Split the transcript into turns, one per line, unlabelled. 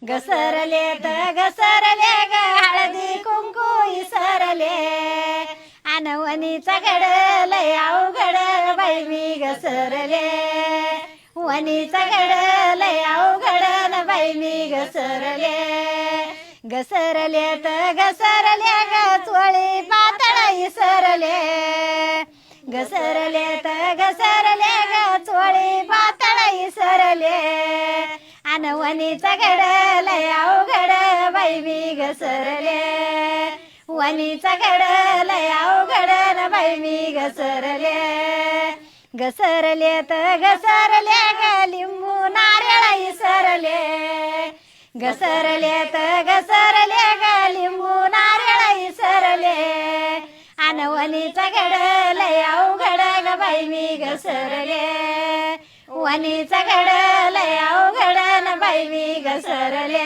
घसरले तर घसरले ग हळदी कुंकू इसरले अनवनीचा घड लय अवघड बाई मी घसरले वनीचा घड लय अवघड न बाई मी घसरले घसरले तर घसरले ग चोळी पातळ इसरले घसरले तर घसरले ग चोळी पातळ इसरले अनवनीचा घड लय अवघड बाई मी घसरले वनीचा घड लय अवघड न बाई मी घसरले घसरले तर घसरले ग लिंबू नारळ इसरले घसरले तर घसरले ग लिंबू नारळ इसरले अनवनीचा घड लय अवघड ग बाई मी घसरले वनीचा घड लय अवघड न बाई मी घसरले